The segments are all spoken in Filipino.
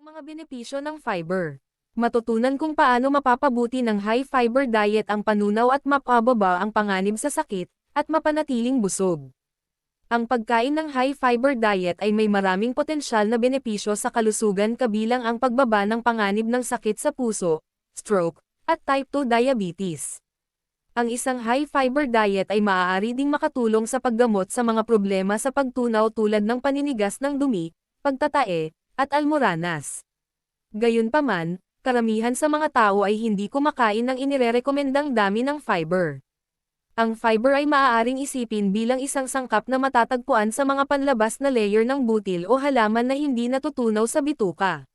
Mga benepisyo ng fiber. Matutunan kung paano mapapabuti ng high-fiber diet ang panunaw at mapababa ang panganib sa sakit, at mapanatiling busog. Ang pagkain ng high-fiber diet ay may maraming potensyal na benepisyo sa kalusugan kabilang ang pagbaba ng panganib ng sakit sa puso, stroke, at type 2 diabetes. Ang isang high-fiber diet ay maaari ding makatulong sa paggamot sa mga problema sa pagtunaw tulad ng paninigas ng dumi, pagtatae, at almoranas. Gayunpaman, karamihan sa mga tao ay hindi kumakain ng inirerekomendang dami ng fiber. Ang fiber ay maaaring isipin bilang isang sangkap na matatagpuan sa mga panlabas na layer ng butil o halaman na hindi natutunaw sa bituka.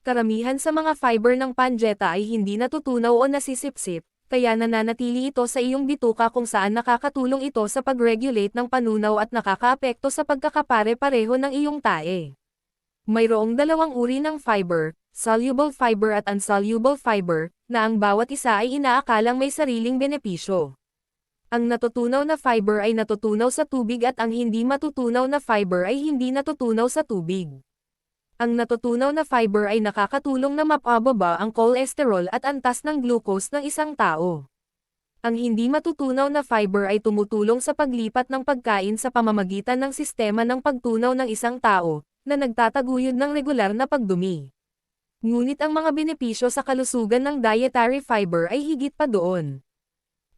Karamihan sa mga fiber ng pancetta ay hindi natutunaw o nasisipsip, kaya nananatili ito sa iyong bituka kung saan nakakatulong ito sa pag-regulate ng panunaw at nakakaapekto sa pagkakapare-pareho ng iyong tae. Mayroong dalawang uri ng fiber, soluble fiber at insoluble fiber, na ang bawat isa ay inaakalang may sariling benepisyo. Ang natutunaw na fiber ay natutunaw sa tubig at ang hindi matutunaw na fiber ay hindi natutunaw sa tubig. Ang natutunaw na fiber ay nakakatulong na mapababa ang cholesterol at antas ng glucose ng isang tao. Ang hindi matutunaw na fiber ay tumutulong sa paglipat ng pagkain sa pamamagitan ng sistema ng pagtunaw ng isang tao, na nagtataguyod ng regular na pagdumi. Ngunit ang mga benepisyo sa kalusugan ng dietary fiber ay higit pa doon.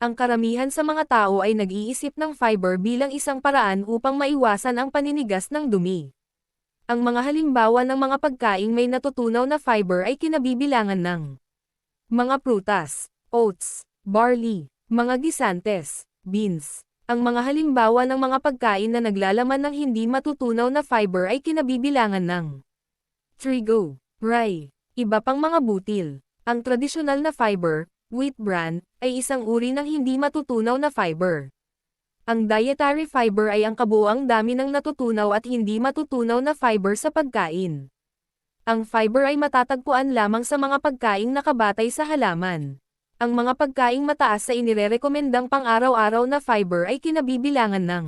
Ang karamihan sa mga tao ay nag-iisip ng fiber bilang isang paraan upang maiwasan ang paninigas ng dumi. Ang mga halimbawa ng mga pagkaing may natutunaw na fiber ay kinabibilangan ng mga prutas, oats, barley, mga gisantes, beans. Ang mga halimbawa ng mga pagkain na naglalaman ng hindi matutunaw na fiber ay kinabibilangan ng trigo, rye, iba pang mga butil. Ang tradisyonal na fiber, wheat bran, ay isang uri ng hindi matutunaw na fiber. Ang dietary fiber ay ang kabuuang dami ng natutunaw at hindi matutunaw na fiber sa pagkain. Ang fiber ay matatagpuan lamang sa mga pagkaing nakabatay sa halaman. Ang mga pagkaing mataas sa inirerekomendang pang-araw-araw na fiber ay kinabibilangan ng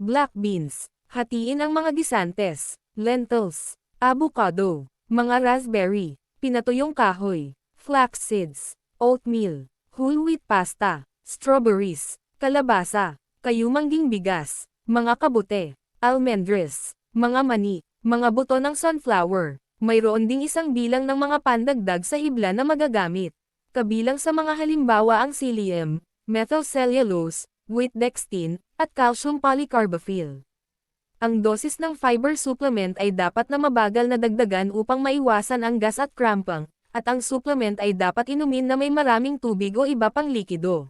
black beans, hatiin ang mga gisantes, lentils, avocado, mga raspberry, pinatuyong kahoy, flax seeds, oatmeal, whole wheat pasta, strawberries, kalabasa, kayumangging bigas, mga kabute, almendres, mga mani, mga buto ng sunflower. Mayroon ding isang bilang ng mga pandagdag sa hibla na magagamit. Kabilang sa mga halimbawa ang psyllium, methyl cellulose, wheat dextrin, at calcium polycarbophil. Ang dosis ng fiber supplement ay dapat na mabagal na dagdagan upang maiwasan ang gas at cramping, at ang supplement ay dapat inumin na may maraming tubig o iba pang likido.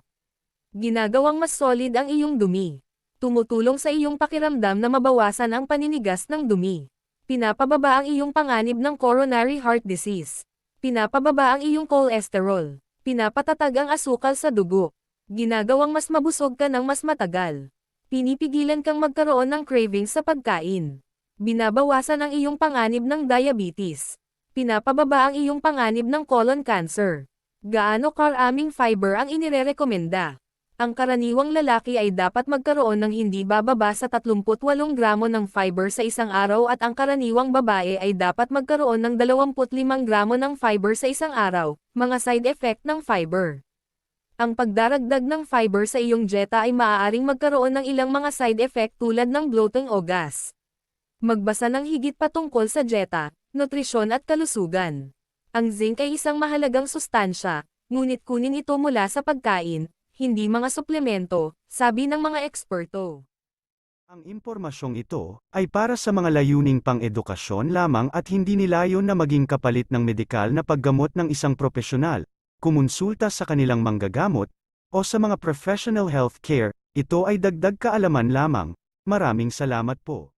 Ginagawang mas solid ang iyong dumi. Tumutulong sa iyong pakiramdam na mabawasan ang paninigas ng dumi. Pinapababa ang iyong panganib ng coronary heart disease. Pinapababa ang iyong cholesterol. Pinapatatag ang asukal sa dugo. Ginagawang mas mabusog ka ng mas matagal. Pinipigilan kang magkaroon ng cravings sa pagkain. Binabawasan ang iyong panganib ng diabetes. Pinapababa ang iyong panganib ng colon cancer. Gaano karaming fiber ang inirerekomenda? Ang karaniwang lalaki ay dapat magkaroon ng hindi bababa sa 38 gramo ng fiber sa isang araw at ang karaniwang babae ay dapat magkaroon ng 25 gramo ng fiber sa isang araw. Mga side effect ng fiber. Ang pagdaragdag ng fiber sa iyong dieta ay maaaring magkaroon ng ilang mga side effect tulad ng bloating o gas. Magbasa ng higit patungkol sa dieta, nutrisyon at kalusugan. Ang zinc ay isang mahalagang sustansya, ngunit kunin ito mula sa pagkain, hindi mga suplemento, sabi ng mga eksperto. Ang impormasyong ito ay para sa mga layuning pang-edukasyon lamang at hindi nilayon na maging kapalit ng medikal na paggamot ng isang propesyonal. Kumonsulta sa kanilang manggagamot o sa mga professional health care, ito ay dagdag kaalaman lamang. Maraming salamat po.